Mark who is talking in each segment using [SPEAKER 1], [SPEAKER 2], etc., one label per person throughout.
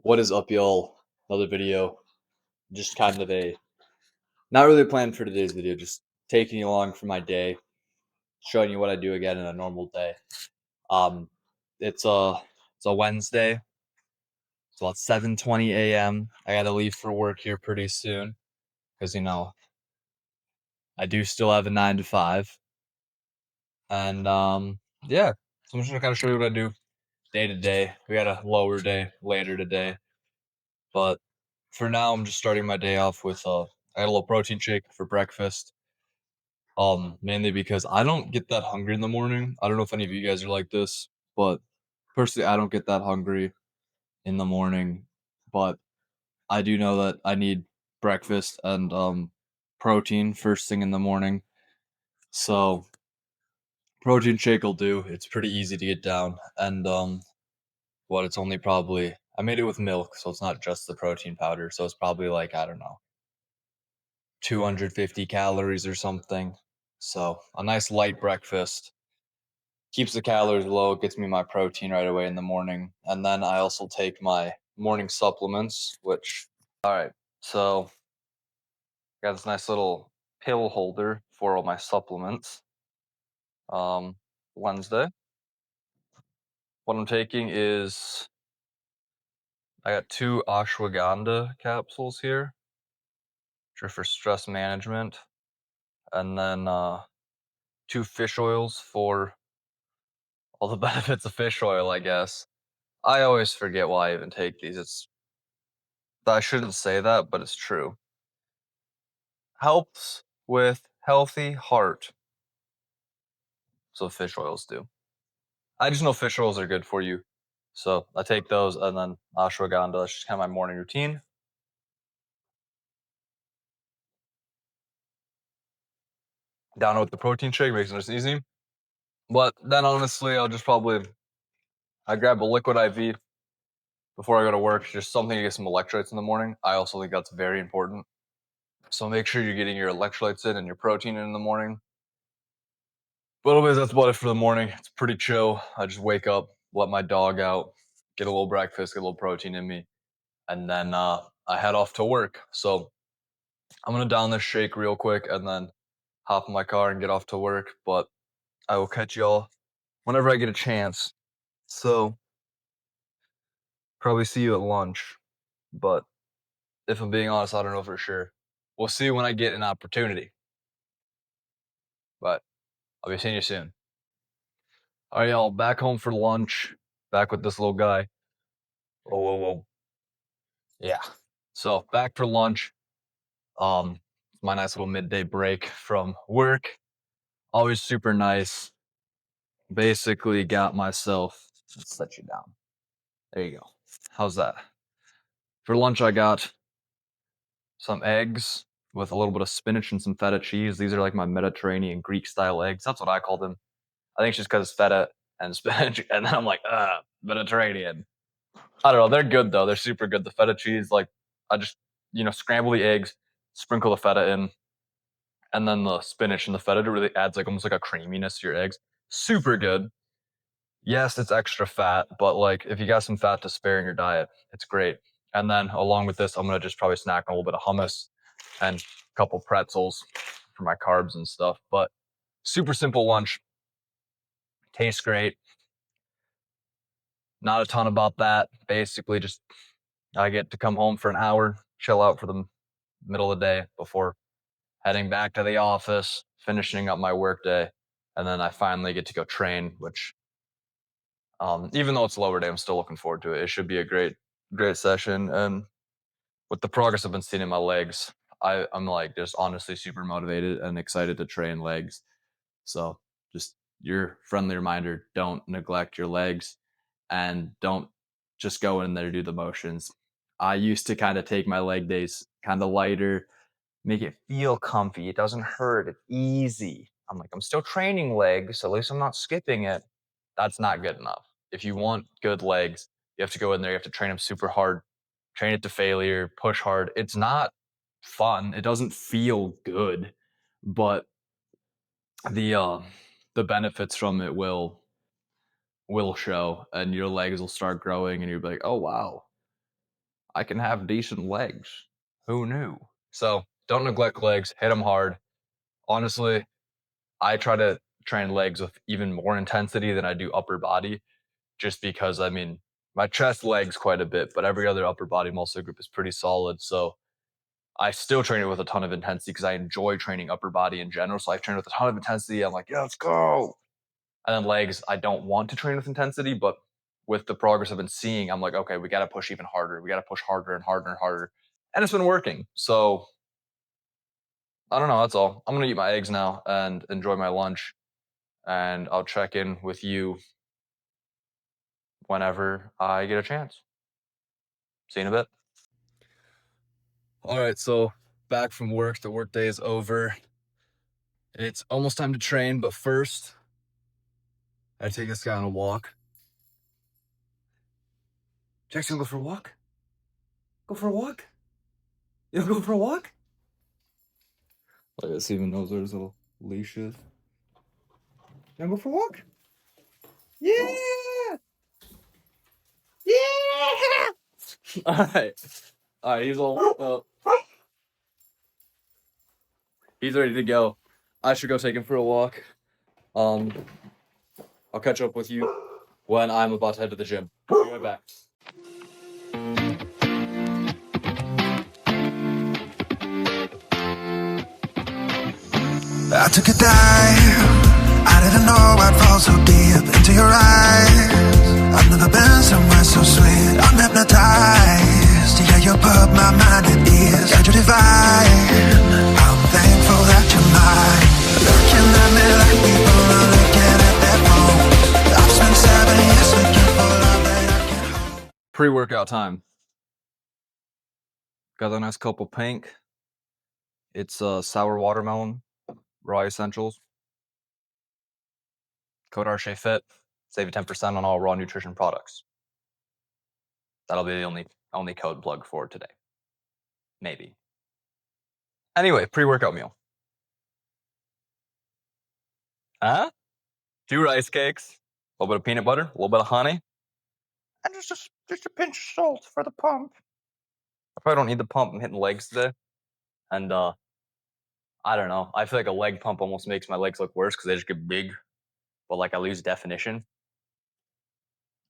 [SPEAKER 1] What is up, y'all? Another video. Just kind of not really planned for today's video, just taking you along for my day, showing you what I do again in a normal day. Um, it's a Wednesday. It's about 7:20 a.m. I gotta leave for work here pretty soon because I do still have a 9 to 5, and yeah. So I'm just gonna kind of show you what I do day to day. We got a lower day later today, but for now, I'm just starting my day off with I had a little protein shake for breakfast. Mainly because I don't get that hungry in the morning. I don't know if any of you guys are like this, but personally, I don't get that hungry in the morning. But I do know that I need breakfast and protein first thing in the morning. So protein shake will do. It's pretty easy to get down, and it's only probably I made it with milk, so it's not just the protein powder. So it's probably like I don't know 250 calories or something. So a nice light breakfast keeps the calories low, gets me my protein right away in the morning. And then I also take my morning supplements, which, all right, so got this nice little pill holder for all my supplements. Um, Wednesday. What I'm taking is I got 2 ashwagandha capsules here, which are for stress management, and then 2 fish oils for all the benefits of fish oil, I guess. I always forget why I even take these. I shouldn't say that, but it's true. Helps with healthy heart. So fish oils do. I just know fish oils are good for you. So I take those and then ashwagandha. That's just kind of my morning routine. Down with the protein shake, makes it nice and easy. But then honestly, I grab a liquid IV before I go to work, just something to get some electrolytes in the morning. I also think that's very important. So make sure you're getting your electrolytes in and your protein in the morning. But anyways, that's about it for the morning. It's pretty chill. I just wake up, let my dog out, get a little breakfast, get a little protein in me, and then I head off to work. So I'm gonna down this shake real quick and then hop in my car and get off to work. But I will catch y'all whenever I get a chance. So probably see you at lunch. But if I'm being honest, I don't know for sure. We'll see when I get an opportunity. But I'll be seeing you soon. All right, y'all, back home for lunch. Back with this little guy. Whoa, whoa, whoa. Yeah. So back for lunch. Um, my nice little midday break from work. Always super nice. Basically got myself, let's set you down. There you go. How's that? For lunch, I got some eggs with a little bit of spinach and some feta cheese. These are like my Mediterranean Greek style eggs. That's what I call them. I think it's just because it's feta and spinach. And then I'm like, Mediterranean. I don't know. They're good though. They're super good. The feta cheese, like, I just, scramble the eggs, sprinkle the feta in, and then the spinach and the feta, it really adds like almost like a creaminess to your eggs. Super good. Yes, it's extra fat, but like if you got some fat to spare in your diet, it's great. And then along with this, I'm gonna just probably snack on a little bit of hummus and a couple pretzels for my carbs and stuff. But super simple lunch, tastes great. Not a ton about that. Basically, just I get to come home for an hour, chill out for the middle of the day before heading back to the office, finishing up my workday, and then I finally get to go train, which even though it's a lower day, I'm still looking forward to it. It should be a great session. And with the progress I've been seeing in my legs, I'm like just honestly super motivated and excited to train legs. So just your friendly reminder, don't neglect your legs and don't just go in there to do the motions. I used to kind of take my leg days kind of lighter, make it feel comfy. It doesn't hurt. It's easy. I'm like, I'm still training legs. So at least I'm not skipping it. That's not good enough. If you want good legs, you have to go in there. You have to train them super hard, train it to failure, push hard. It's not fun. It doesn't feel good, but the uh, the benefits from it will show, and your legs will start growing, and you'll be like, oh wow, I can have decent legs. Who knew? So don't neglect legs, hit them hard. Honestly, I try to train legs with even more intensity than I do upper body, just because, I mean, my chest legs quite a bit, but every other upper body muscle group is pretty solid. So I still train it with a ton of intensity because I enjoy training upper body in general. So I train with a ton of intensity. I'm like, yeah, let's go. And then legs, I don't want to train with intensity, but with the progress I've been seeing, I'm like, okay, we got to push even harder. We got to push harder and harder and harder. And it's been working. So I don't know. That's all. I'm going to eat my eggs now and enjoy my lunch. And I'll check in with you whenever I get a chance. See you in a bit. All right. So back from work. The work day is over. It's almost time to train. But first, I take this guy on a walk. Jackson, go for a walk? Go for a walk? You wanna go for a walk? Like, this even knows where his little leash is. You wanna go for a walk? Yeah! Yeah! Alright, he's all he's ready to go. I should go take him for a walk. I'll catch up with you when I'm about to head to the gym. Be right back.
[SPEAKER 2] I took a dive. I didn't know I'd fall so deep into your eyes. I've never been somewhere so sweet. I'm hypnotized. Yeah, you put my mind at ease. Got you divine. I'm thankful that you're mine. Looking at me like people are looking at their phones. I've spent 7 years looking for love that I can hold.
[SPEAKER 1] Pre-workout time. Got a nice cup of pink. It's sour watermelon, raw essentials. Code RShapeFit, save you 10% on all raw nutrition products. That'll be the only code plug for today. Maybe. Anyway, pre-workout meal. 2 rice cakes, a little bit of peanut butter, a little bit of honey, and just a pinch of salt for the pump. I probably don't need the pump. I'm hitting legs today. And I don't know. I feel like a leg pump almost makes my legs look worse because they just get big, but like I lose definition.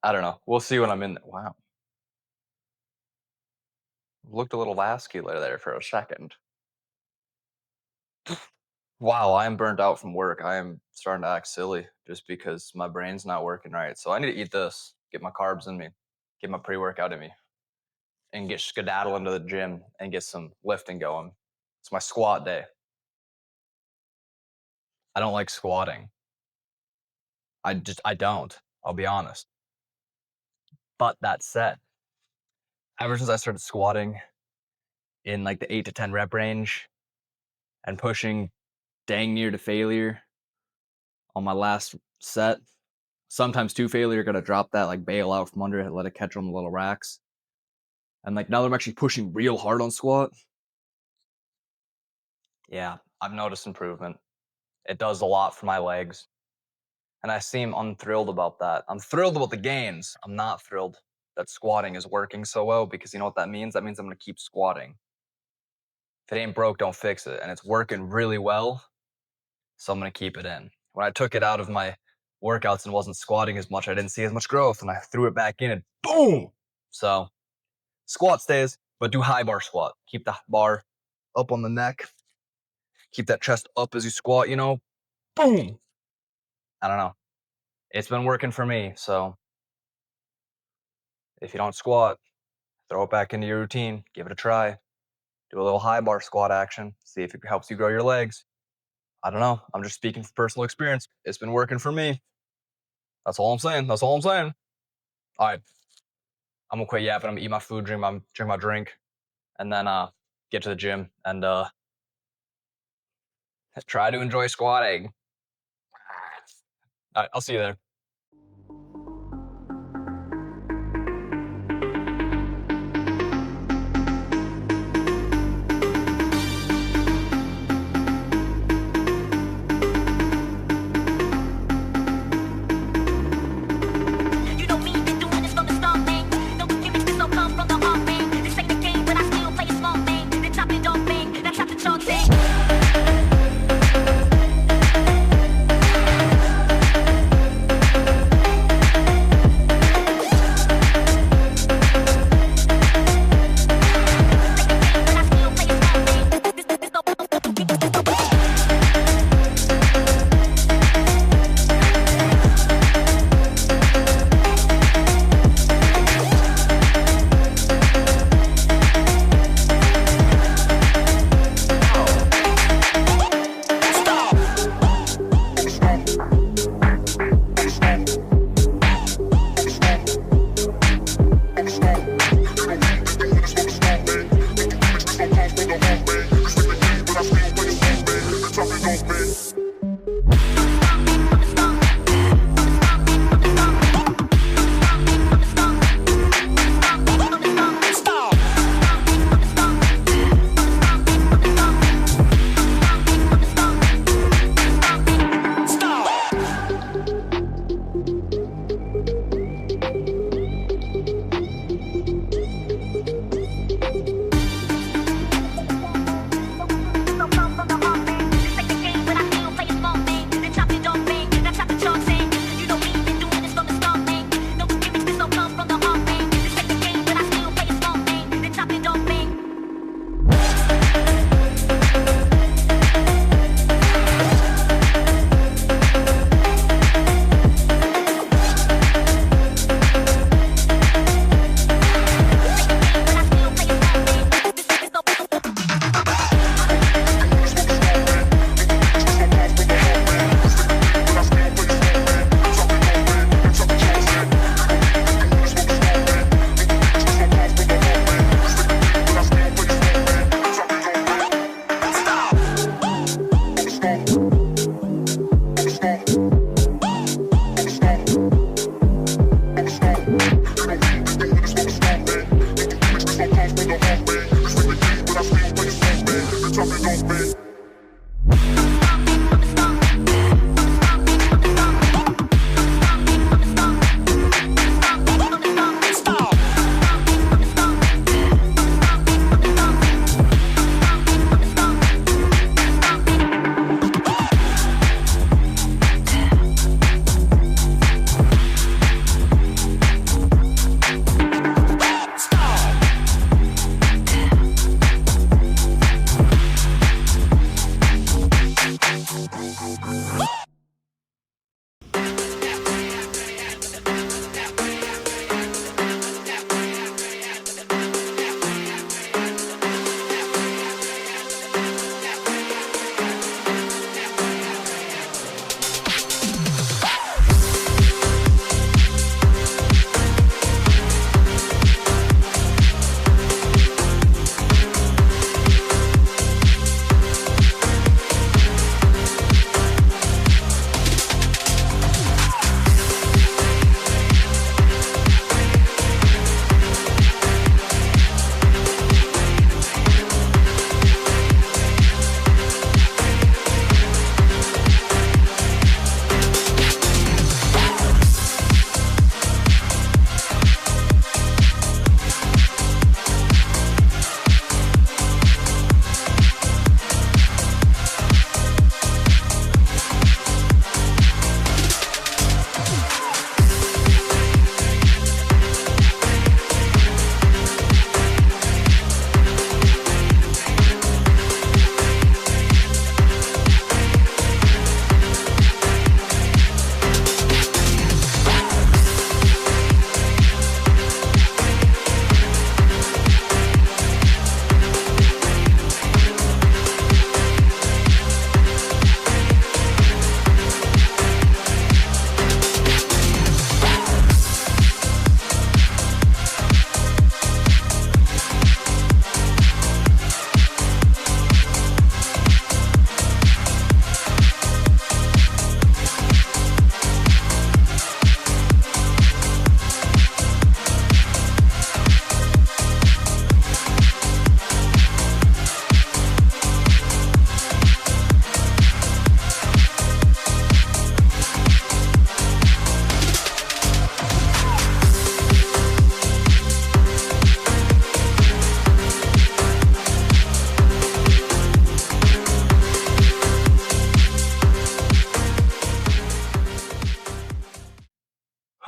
[SPEAKER 1] I don't know. We'll see when I'm in there. Wow. Looked a little vascular there for a second. Wow, I am burnt out from work. I am starting to act silly just because my brain's not working right. So I need to eat this, get my carbs in me, get my pre-workout in me, and get skedaddle into the gym and get some lifting going. It's my squat day. I don't like squatting. I don't. I'll be honest. But that said, ever since I started squatting in like the 8 to 10 rep range and pushing dang near to failure on my last set, sometimes to failure, gotta drop that, like bail out from under it, let it catch on the little racks. And like now that I'm actually pushing real hard on squat, yeah, I've noticed improvement. It does a lot for my legs. And I seem unthrilled about that. I'm thrilled about the gains. I'm not thrilled that squatting is working so well because you know what that means? That means I'm gonna keep squatting. If it ain't broke, don't fix it. And it's working really well, so I'm gonna keep it in. When I took it out of my workouts and wasn't squatting as much, I didn't see as much growth, and I threw it back in and boom! So squat stays, but do high bar squat. Keep the bar up on the neck. Keep that chest up as you squat, you know? Boom! I don't know. It's been working for me, so if you don't squat, throw it back into your routine. Give it a try. Do a little high bar squat action. See if it helps you grow your legs. I don't know. I'm just speaking from personal experience. It's been working for me. That's all I'm saying. That's all I'm saying. All right. I'm gonna quit yapping. I'm gonna eat my food, drink my drink, and then get to the gym and try to enjoy squatting. All right, I'll see you there.
[SPEAKER 3] You don't mean to do this from the start, man. No gimmicks, this all come from the heart, man. This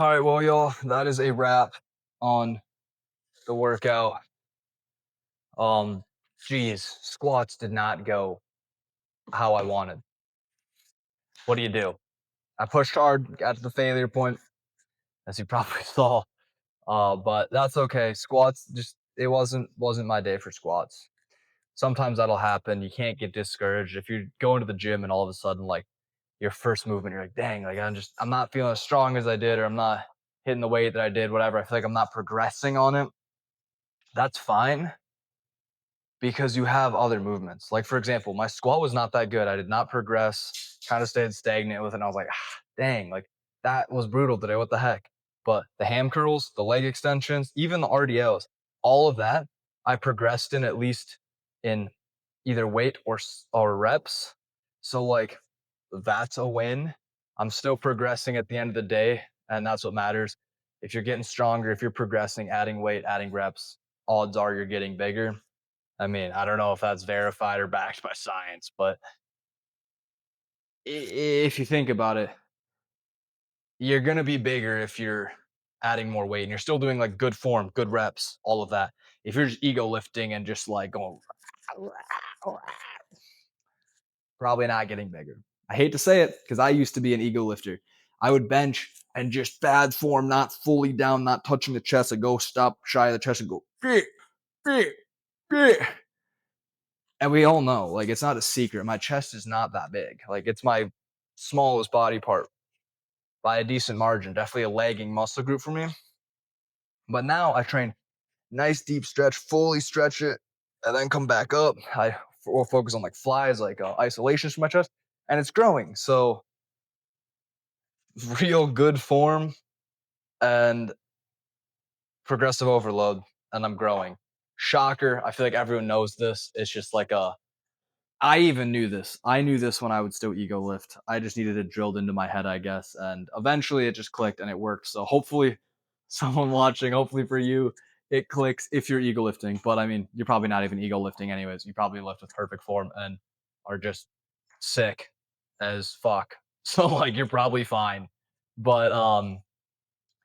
[SPEAKER 1] All right, well, y'all, that is a wrap on the workout. Geez, squats did not go how I wanted. What do you do? I pushed hard, got to the failure point, as you probably saw. But that's okay. Squats just it wasn't my day for squats. Sometimes that'll happen. You can't get discouraged if you're going to the gym and all of a sudden, like, your first movement, you're like, dang, like I'm not feeling as strong as I did, or I'm not hitting the weight that I did, whatever. I feel like I'm not progressing on it. That's fine, because you have other movements. Like, for example, my squat was not that good. I did not progress, kind of stayed stagnant with it. And I was like, dang, like that was brutal today. What the heck? But the ham curls, the leg extensions, even the RDLs, all of that, I progressed in, at least in either weight or reps. So, like, that's a win. I'm still progressing at the end of the day, and that's what matters. If you're getting stronger, if you're progressing, adding weight, adding reps, odds are you're getting bigger. I mean, I don't know if that's verified or backed by science, but if you think about it, you're going to be bigger if you're adding more weight and you're still doing like good form, good reps, all of that. If you're just ego lifting and just like going, probably not getting bigger. I hate to say it, because I used to be an ego lifter. I would bench and just bad form, not fully down, not touching the chest. I'd go stop shy of the chest and go, and we all know, like, it's not a secret. My chest is not that big. Like, it's my smallest body part by a decent margin. Definitely a lagging muscle group for me. But now I train nice deep stretch, fully stretch it, and then come back up. I will focus on like flies, like isolations for my chest, and it's growing. So real good form and progressive overload, and I'm growing. Shocker. I feel like everyone knows this. It's just like I even knew this. I knew this when I would still ego lift. I just needed it drilled into my head, I guess. And eventually it just clicked and it worked. So hopefully someone watching, hopefully for you, it clicks if you're ego lifting. But I mean, you're probably not even ego lifting anyways. You probably lift with perfect form and are just sick as fuck. So like you're probably fine. But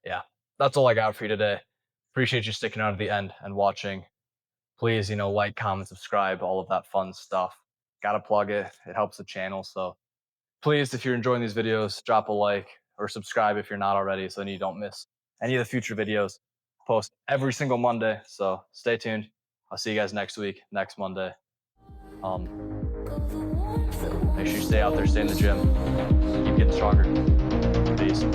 [SPEAKER 1] yeah, that's all I got for you today. Appreciate you sticking out to the end and watching. Please, like, comment, subscribe, all of that fun stuff. Gotta plug it. It helps the channel. So please, if you're enjoying these videos, drop a like or subscribe if you're not already, so then you don't miss any of the future videos. Post every single Monday. So stay tuned. I'll see you guys next week, next Monday. Make sure you stay out there, stay in the gym, keep getting stronger. Peace.